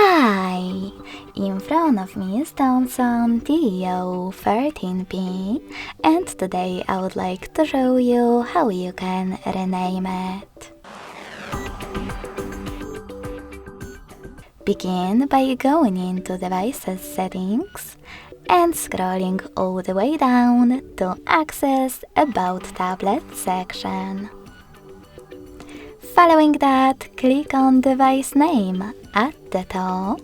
Hi! In front of me is Thomson TO13P, and today I would like to show you how you can rename it. Begin by going into Devices Settings and scrolling all the way down to access About Tablet section. Following that, click on device name at the top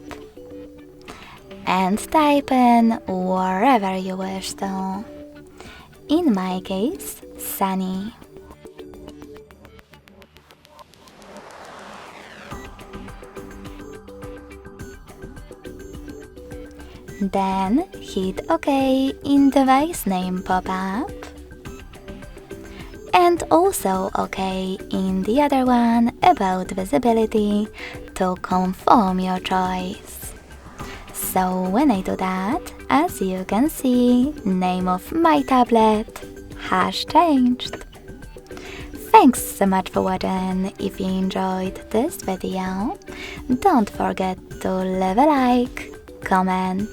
and type in wherever you wish to. In my case, Sunny. Then hit OK in device name pop-up and also OK in the other one about visibility to confirm your choice. So when I do that, as you can see, name of my tablet has changed. Thanks so much for watching. If you enjoyed this video, don't forget to leave a like, comment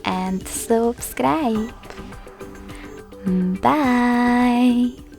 and subscribe. Bye!